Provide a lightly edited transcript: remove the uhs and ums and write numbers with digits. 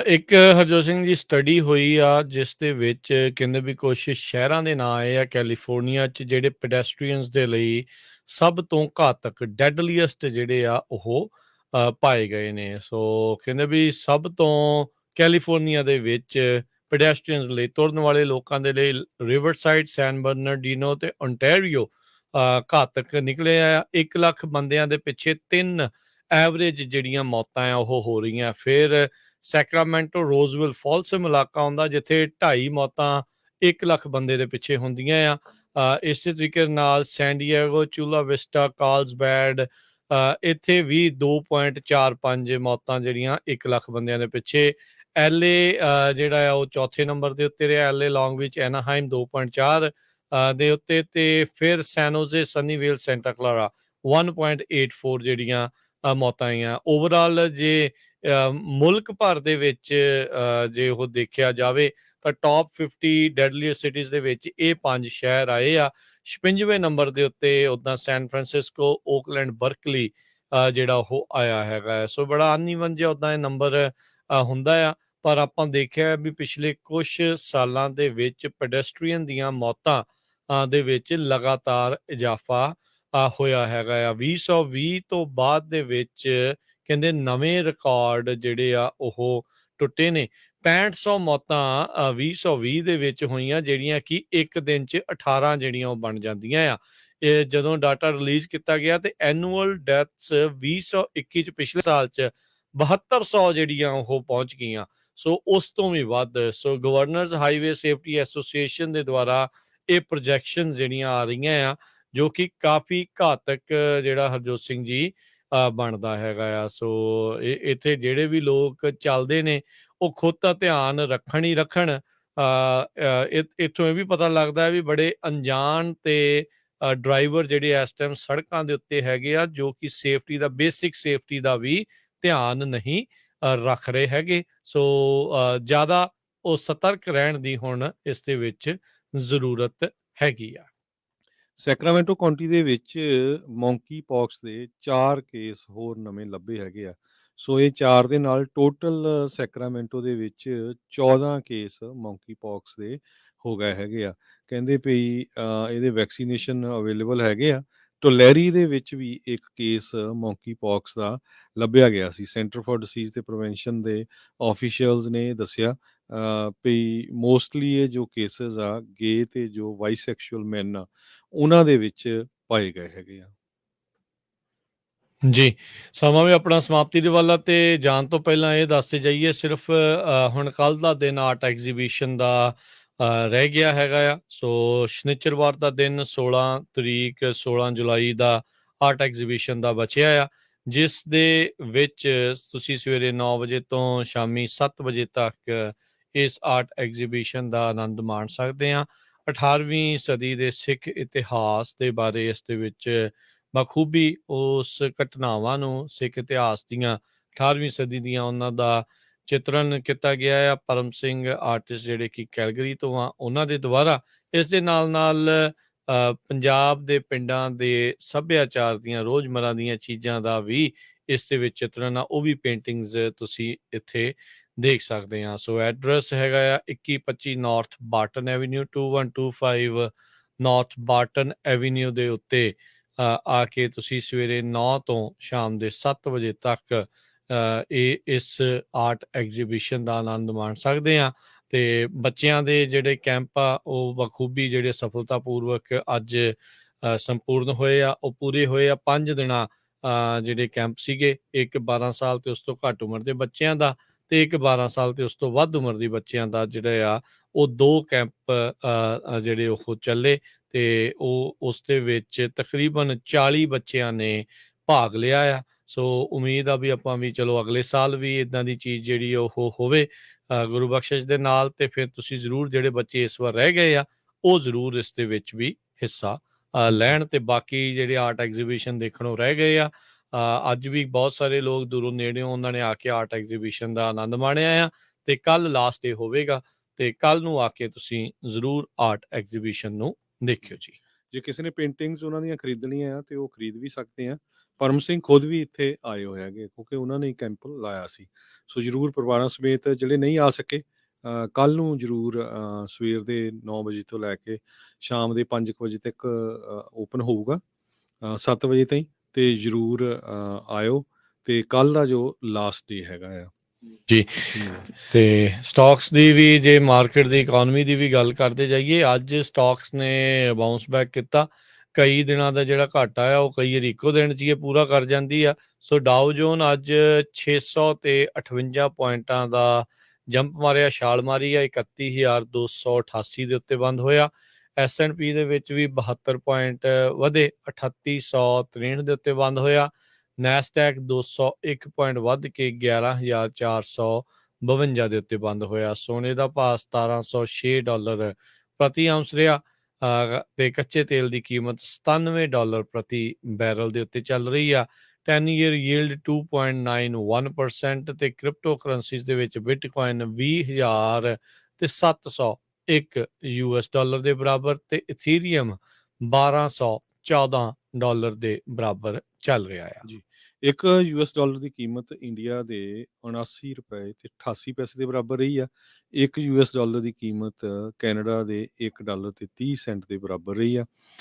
ਇੱਕ ਹਰਜੋਤ ਸਿੰਘ ਜੀ ਸਟੱਡੀ ਹੋਈ ਆ ਜਿਸ ਦੇ ਵਿੱਚ ਕਹਿੰਦੇ ਵੀ ਕੁਛ ਸ਼ਹਿਰਾਂ ਦੇ ਨਾਂ ਆਏ ਆ ਕੈਲੀਫੋਰਨੀਆ 'ਚ ਜਿਹੜੇ ਪੈਡੈਸਟਰੀਅਨਸ ਦੇ ਲਈ ਸਭ ਤੋਂ ਘਾਤਕ ਡੈਡਲੀਐਸਟ ਜਿਹੜੇ ਆ ਉਹ ਪਾਏ ਗਏ ਨੇ। ਸੋ ਕਹਿੰਦੇ ਵੀ ਸਭ ਤੋਂ ਕੈਲੀਫੋਰਨੀਆ ਦੇ ਵਿੱਚ ਪੈਡੈਸਟਰੀਅਨਸ ਲਈ ਤੁਰਨ ਵਾਲੇ ਲੋਕਾਂ ਦੇ ਲਈ ਰਿਵਰਸਾਈਡ, ਸੈਨ ਬਰਨਰਡੀਨੋ ਤੇ ਓਨਟਾਰੀਓ ਘਾਤਕ ਨਿਕਲੇ ਆ। 1 ਲੱਖ ਬੰਦਿਆਂ ਦੇ ਪਿੱਛੇ 3 ਐਵਰੇਜ ਜਿਹੜੀਆਂ ਮੌਤਾਂ ਆ ਉਹ ਹੋ ਰਹੀਆਂ। ਫਿਰ ਸੈਕਰਾਮੈਂਟੋ ਰੋਜ਼ਵਿਲ ਫਾਲਸਮ ਇਲਾਕਾ ਆਉਂਦਾ ਜਿੱਥੇ 2.5 ਮੌਤਾਂ 1 ਲੱਖ ਬੰਦੇ ਦੇ ਪਿੱਛੇ ਹੁੰਦੀਆਂ ਆ। ਇਸੇ ਤਰੀਕੇ ਨਾਲ ਸੈਂਡੀਏਗੋ, ਚੂਲਾ ਵਿਸਟਾ, ਕਾਰਲਸਬੈਡ ਇੱਥੇ ਵੀ 2.45 ਮੌਤਾਂ ਜਿਹੜੀਆਂ 1 ਲੱਖ ਬੰਦਿਆਂ ਦੇ ਪਿੱਛੇ। ਐਲਏ ਜਿਹੜਾ ਆ ਉਹ ਚੌਥੇ ਨੰਬਰ ਦੇ ਉੱਤੇ ਰਿਹਾ। ਐਲਏ, ਲੌਂਗ ਬੀਚ, ਐਨਾਹਾਈਮ 2.4 ਦੇ ਉੱਤੇ, ਤੇ ਫਿਰ ਸੈਨੋਜ਼ੇ, ਸਨੀਵੇਲ, ਸੈਂਟਾ ਕਲਾਰਾ 1.84 ਜਿਹੜੀਆਂ ਮੌਤਾਂ ਆਈਆਂ। ਓਵਰਆਲ ਜੇ ਮੁਲਕ ਭਰ ਦੇ ਵਿੱਚ ਜੇ ਉਹ ਦੇਖਿਆ ਜਾਵੇ ਤਾਂ ਟੌਪ 50 ਡੈਡਲੀਐਸਟ ਸਿਟੀਜ਼ ਦੇ ਵਿੱਚ ਇਹ 5 ਸ਼ਹਿਰ ਆਏ ਆ। 56ਵੇਂ ਨੰਬਰ ਦੇ ਉੱਤੇ ਉੱਦਾਂ ਸੈਨ ਫਰਾਂਸਿਸਕੋ, ਓਕਲੈਂਡ, ਬਰਕਲੀ ਜਿਹੜਾ ਉਹ ਆਇਆ ਹੈਗਾ। ਸੋ ਬੜਾ ਅਨਈਵਨ ਜਿਹਾ ਉੱਦਾਂ ਇਹ ਨੰਬਰ ਹੁੰਦਾ ਆ। ਪਰ ਆਪਾਂ ਦੇਖਿਆ ਵੀ ਪਿਛਲੇ ਕੁਛ ਸਾਲਾਂ ਦੇ ਵਿੱਚ ਪੈਡੈਸਟਰੀਅਨ ਦੀਆਂ ਮੌਤਾਂ ਦੇ ਵਿੱਚ ਲਗਾਤਾਰ ਇਜ਼ਾਫਾ ਹੋਇਆ ਹੈਗਾ ਆ। 2020 ਤੋਂ ਬਾਅਦ ਦੇ ਵਿੱਚ ਕਹਿੰਦੇ ਨਵੇਂ ਰਿਕਾਰਡ ਜਿਹੜੇ ਆ ਉਹ ਟੁੱਟੇ ਨੇ। 6500 ਮੌਤਾਂ 2020 ਦੇ ਵਿੱਚ ਹੋਈਆਂ ਜਿਹੜੀਆਂ ਕਿ ਇੱਕ ਦਿਨ 'ਚ 18 ਜਿਹੜੀਆਂ ਉਹ ਬਣ ਜਾਂਦੀਆਂ ਆ। ਇਹ ਜਦੋਂ ਡਾਟਾ ਰਿਲੀਜ਼ ਕੀਤਾ ਗਿਆ ਤੇ ਐਨੂਅਲ ਡੈਥਸ 2021 'ਚ ਪਿਛਲੇ ਸਾਲ 'ਚ 7200 ਜਿਹੜੀਆਂ ਉਹ ਪਹੁੰਚ ਗਈਆਂ। ਸੋ ਉਸ ਤੋਂ ਵੀ ਵੱਧ। ਸੋ ਗਵਰਨਰਸ ਹਾਈਵੇ ਸੇਫਟੀ ਐਸੋਸੀਏਸ਼ਨ ਦੇ ਦੁਆਰਾ ਇਹ ਪ੍ਰੋਜੈਕਸ਼ਨ ਜਿਹੜੀਆਂ ਆ ਰਹੀਆਂ ਆ ਜੋ ਕਿ ਕਾਫੀ ਘਾਤਕ ਜਿਹੜਾ ਹਰਜੋਤ ਸਿੰਘ ਜੀ ਬਣਦਾ ਹੈਗਾ ਆ। ਸੋ ਇੱਥੇ ਜਿਹੜੇ ਵੀ ਲੋਕ ਚੱਲਦੇ ਨੇ ਉਹ ਖੁਦ ਦਾ ਧਿਆਨ ਰੱਖਣ ਹੀ ਰੱਖਣ। ਇੱਥੋਂ ਇਹ ਵੀ ਪਤਾ ਲੱਗਦਾ ਹੈ ਵੀ ਬੜੇ ਅਣਜਾਣ ਤੇ ਡਰਾਈਵਰ ਜਿਹੜੇ ਇਸ ਟਾਈਮ ਸੜਕਾਂ ਦੇ ਉੱਤੇ ਹੈਗੇ ਆ ਜੋ ਕਿ ਸੇਫਟੀ ਦਾ, ਬੇਸਿਕ ਸੇਫਟੀ ਦਾ ਵੀ ਧਿਆਨ ਨਹੀਂ ਰੱਖ ਰਹੇ ਹੈਗੇ। ਸੋ ਜ਼ਿਆਦਾ ਉਹ ਸਤਰਕ ਰਹਿਣ ਦੀ ਹੁਣ ਇਸ ਦੇ ਵਿੱਚ ਜ਼ਰੂਰਤ ਹੈਗੀ ਆ। ਸੈਕਰਾਮੈਂਟੋ ਕਾਉਂਟੀ ਦੇ ਵਿੱਚ ਮੌਂਕੀ ਪੌਕਸ ਦੇ 4 ਕੇਸ ਹੋਰ ਨਵੇਂ ਲੱਭੇ ਹੈਗੇ ਆ। ਸੋ ਇਹ 4 ਦੇ ਨਾਲ ਟੋਟਲ ਸੈਕਰਾਮੈਂਟੋ ਦੇ ਵਿੱਚ 14 ਕੇਸ ਮੌਂਕੀ ਪੌਕਸ ਦੇ ਹੋ ਗਏ ਹੈਗੇ ਆ। ਕਹਿੰਦੇ ਪਈ ਇਹਦੇ ਵੈਕਸੀਨੇਸ਼ਨ ਅਵੇਲੇਬਲ ਹੈਗੇ ਆ। ਟੋਲੈਰੀ ਦੇ ਵਿੱਚ ਵੀ ਇੱਕ ਕੇਸ ਮੌਂਕੀ ਪੌਕਸ ਦਾ ਲੱਭਿਆ ਗਿਆ ਸੀ। ਸੈਂਟਰ ਫॉर ਡਿਸੀਜ਼ ਤੇ ਪ੍ਰੀਵੈਂਸ਼ਨ ਦੇ ਆਫੀਸ਼ੀਅਲਸ ਨੇ ਦੱਸਿਆ ਵੀ ਮੋਸਟਲੀ ਇਹ ਜੋ ਕੇਸਿਸ ਆ ਗੇ ਤੇ ਜੋ ਬਾਈਸੈਕਸ਼ੂਅਲ ਮੈਨ ਆ ਉਹਨਾਂ ਦੇ ਵਿੱਚ ਪਾਏ ਗਏ ਹੈਗੇ ਆ। ਜੀ, ਸਮਾਂ ਵੀ ਆਪਣਾ ਸਮਾਪਤੀ ਦੇ ਵੱਲ ਆ ਤੇ ਜਾਣ ਤੋਂ ਪਹਿਲਾਂ ਇਹ ਦੱਸਦੇ ਜਾਈਏ ਸਿਰਫ ਹੁਣ ਕੱਲ੍ਹ ਦਾ ਦਿਨ ਆਰਟ ਐਗਜ਼ੀਬਿਸ਼ਨ ਦਾ ਰਹਿ ਗਿਆ ਹੈਗਾ ਆ। ਸੋ ਸ਼ਨਿਚਰਵਾਰ ਦਾ ਦਿਨ 16 ਤਰੀਕ 16 ਜੁਲਾਈ ਦਾ ਆਰਟ ਐਗਜ਼ੀਬਿਸ਼ਨ ਦਾ ਬਚਿਆ ਆ ਜਿਸ ਦੇ ਵਿੱਚ ਤੁਸੀਂ ਸਵੇਰੇ 9 ਵਜੇ ਤੋਂ ਸ਼ਾਮੀ 7 ਵਜੇ ਤੱਕ ਇਸ ਆਰਟ ਐਗਜ਼ੀਬਿਸ਼ਨ ਦਾ ਆਨੰਦ ਮਾਣ ਸਕਦੇ ਹਾਂ। 18ਵੀਂ ਸਦੀ ਦੇ ਸਿੱਖ ਇਤਿਹਾਸ ਦੇ ਬਾਰੇ ਇਸ ਦੇ ਵਿੱਚ ਬਖੂਬੀ ਉਸ ਘਟਨਾਵਾਂ ਨੂੰ ਸਿੱਖ ਇਤਿਹਾਸ ਦੀਆਂ 18ਵੀਂ ਸਦੀ ਦੀਆਂ ਉਹਨਾਂ ਦਾ ਚਿਤਰਨ ਕੀਤਾ ਗਿਆ ਆ। ਪਰਮ ਸਿੰਘ ਆਰਟਿਸਟ ਜਿਹੜੇ ਕਿ ਕੈਲਗਰੀ ਤੋਂ ਆ ਉਹਨਾਂ ਦੇ ਦੁਆਰਾ। ਇਸ ਦੇ ਨਾਲ ਨਾਲ ਪੰਜਾਬ ਦੇ ਪਿੰਡਾਂ ਦੇ ਸੱਭਿਆਚਾਰ ਦੀਆਂ ਰੋਜ਼ਮਰਾ ਦੀਆਂ ਚੀਜ਼ਾਂ ਦਾ ਵੀ ਇਸ ਦੇ ਵਿੱਚ ਚਿਤਰਨ ਆ, ਉਹ ਵੀ ਪੇਂਟਿੰਗਸ ਤੁਸੀਂ ਇੱਥੇ ਦੇਖ ਸਕਦੇ ਆ। ਸੋ ਐਡਰੈਸ ਹੈਗਾ ਆ 2125 ਨਾਰਥ ਬਾਰਟਨ ਐਵੀਨਿਊ, 2125 ਨਾਰਥ ਬਾਰਟਨ ਐਵੀਨਿਊ ਦੇ ਉੱਤੇ ਆ ਕੇ ਤੁਸੀਂ ਸਵੇਰੇ 9 ਤੋਂ ਸ਼ਾਮ ਦੇ 7 ਵਜੇ ਤੱਕ ਇਸ ਆਰਟ ਐਗਜ਼ੀਬਿਸ਼ਨ ਦਾ ਆਨੰਦ ਮਾਣ ਸਕਦੇ ਆ। ਤੇ ਬੱਚਿਆਂ ਦੇ ਜਿਹੜੇ ਕੈਂਪ ਆ ਉਹ ਬਖੂਬੀ ਜਿਹੜੇ ਸਫਲਤਾਪੂਰਵਕ ਅੱਜ ਸੰਪੂਰਨ ਹੋਏ ਆ। ਉਹ ਪੂਰੇ ਹੋਏ ਆ 5 ਦਿਨਾਂ ਜਿਹੜੇ ਕੈਂਪ ਸੀਗੇ। ਇੱਕ 12 ਸਾਲ ਤੇ ਉਸ ਤੋਂ ਘੱਟ ਉਮਰ ਦੇ ਬੱਚਿਆਂ ਦਾ ਤੇ ਇੱਕ 12 ਸਾਲ ਤੇ ਉਸ ਤੋਂ ਵੱਧ ਉਮਰ ਦੇ ਬੱਚਿਆਂ ਦਾ ਜਿਹੜੇ ਆ ਉਹ 2 ਕੈਂਪ ਜਿਹੜੇ ਉਹ ਚੱਲੇ ਤੇ ਉਹ ਉਸ ਦੇ ਵਿੱਚ ਤਕਰੀਬਨ 40 ਬੱਚਿਆਂ ਨੇ ਭਾਗ ਲਿਆ ਆ। ਸੋ ਉਮੀਦ ਆ ਵੀ ਆਪਾਂ ਵੀ ਚਲੋ ਅਗਲੇ ਸਾਲ ਵੀ ਇੱਦਾਂ ਦੀ ਚੀਜ਼ ਜਿਹੜੀ ਉਹ ਹੋਵੇ ਗੁਰੂ ਬਖਸ਼ਿਸ਼ ਦੇ ਨਾਲ। ਤੇ ਫਿਰ ਤੁਸੀਂ ਜ਼ਰੂਰ ਜਿਹੜੇ ਬੱਚੇ ਇਸ ਵਾਰ ਰਹਿ ਗਏ ਆ ਉਹ ਜ਼ਰੂਰ ਇਸ ਦੇ ਵਿੱਚ ਵੀ ਹਿੱਸਾ ਲੈਣ। ਤੇ ਬਾਕੀ ਜਿਹੜੇ ਆਰਟ ਐਗਜ਼ੀਬਿਸ਼ਨ ਦੇਖਣੋਂ ਰਹਿ ਗਏ ਆ ਅੱਜ ਵੀ ਬਹੁਤ ਸਾਰੇ ਲੋਕ ਦੂਰੋਂ ਨੇੜਿਓਂ ਉਹਨਾਂ ਨੇ ਆ ਕੇ ਆਰਟ ਐਗਜ਼ੀਬਿਸ਼ਨ ਦਾ ਆਨੰਦ ਮਾਣਿਆ ਆ। ਤੇ ਕੱਲ੍ਹ ਲਾਸਟ ਡੇ ਹੋਵੇਗਾ ਤੇ ਕੱਲ੍ਹ ਨੂੰ ਆ ਕੇ ਤੁਸੀਂ ਜ਼ਰੂਰ ਆਰਟ ਐਗਜ਼ੀਬਿਸ਼ਨ ਨੂੰ ਦੇਖਿਓ ਜੀ। ਜੇ ਕਿਸੇ ਨੇ ਪੇਂਟਿੰਗਸ ਉਹਨਾਂ ਦੀਆਂ ਖਰੀਦਣੀਆਂ ਆ ਤੇ ਉਹ ਖਰੀਦ ਵੀ ਸਕਦੇ ਆ। ਪਰਮ ਸਿੰਘ ਖੁਦ ਵੀ ਇੱਥੇ ਆਏ ਹੋਏ ਹੈਗੇ ਕਿਉਂਕਿ ਉਹਨਾਂ ਨੇ ਕੈਂਪ ਲਾਇਆ ਸੀ। ਸੋ ਜ਼ਰੂਰ ਪਰਿਵਾਰਾਂ ਸਮੇਤ ਜਿਹੜੇ ਨਹੀਂ ਆ ਸਕੇ ਕੱਲ੍ਹ ਨੂੰ ਜ਼ਰੂਰ ਸਵੇਰ ਦੇ 9 ਵਜੇ ਤੋਂ ਲੈ ਕੇ ਸ਼ਾਮ ਦੇ 5 ਕੁ ਵਜੇ ਤੱਕ ਓਪਨ ਹੋਊਗਾ 7 ਵਜੇ ਤਾਈਂ, ਅਤੇ ਜ਼ਰੂਰ ਆਇਓ। ਅਤੇ ਕੱਲ੍ਹ ਦਾ ਜੋ ਲਾਸਟ ਡੇ ਹੈਗਾ ਆ। ਜੀ, ਤੇ ਸਟਾਕਸ ਦੀ ਵੀ ਜੇ ਮਾਰਕੀਟ ਦੀ ਇਕੋਨਮੀ ਦੀ ਵੀ ਗੱਲ ਕਰਦੇ ਜਾਈਏ, ਅੱਜ ਸਟਾਕਸ ਨੇ ਬਾਊਂਸ ਬੈਕ ਕੀਤਾ। ਕਈ ਦਿਨਾਂ ਦਾ ਜਿਹੜਾ ਘਾਟਾ ਆ ਉਹ ਕਈ ਵਾਰੀ ਇੱਕੋ ਦਿਨ 'ਚ ਹੀ ਇਹ ਪੂਰਾ ਕਰ ਜਾਂਦੀ ਆ। ਸੋ ਡਾਓ ਜੋਨ ਅੱਜ 658 ਪੁਆਇੰਟਾਂ ਦਾ ਜੰਪ ਮਾਰਿਆ, ਛਾਲ ਮਾਰੀ ਆ, 31,288 ਦੇ ਉੱਤੇ ਬੰਦ ਹੋਇਆ। S&P ਦੇ ਵਿੱਚ ਵੀ 72 ਪੁਆਇੰਟ ਵਧੇ, 3863 ਦੇ ਉੱਤੇ ਬੰਦ ਹੋਇਆ। ਨੈਸਡੈਕ 201 ਪੁਆਇੰਟ ਵੱਧ ਕੇ 11,452 ਦੇ ਉੱਤੇ ਬੰਦ ਹੋਇਆ। ਸੋਨੇ ਦਾ ਭਾਅ $1706 ਪ੍ਰਤੀ ਆਉਂਸ ਰਿਹਾ, ਤੇ ਕੱਚੇ ਤੇਲ ਦੀ ਕੀਮਤ $97 ਪ੍ਰਤੀ ਬੈਰਲ ਦੇ ਉੱਤੇ ਚੱਲ ਰਹੀ ਆ। 10 ਈਅਰ ਯੀਲਡ 2.91% ਤੇ ਕ੍ਰਿਪਟੋ ਕਰੰਸੀਜ਼ ਦੇ ਵਿੱਚ ਬਿਟਕੋਇਨ 20,701 US$ ਦੇ ਬਰਾਬਰ ਤੇ ਇਥੀਰੀਅਮ $1,214 ਦੇ ਬਰਾਬਰ ਚੱਲ ਰਿਹਾ ਆ। ਜੀ, ਇੱਕ US$ ਦੀ ਕੀਮਤ ਇੰਡੀਆ ਦੇ 79 ਰੁਪਏ ਤੇ 88 ਪੈਸੇ ਦੇ ਬਰਾਬਰ ਰਹੀ ਆ। ਇੱਕ US$ ਦੀ ਕੀਮਤ ਕੈਨੇਡਾ ਦੇ $1 ਤੇ 30 ਸੈਂਟ ਦੇ ਬਰਾਬਰ ਰਹੀ ਆ।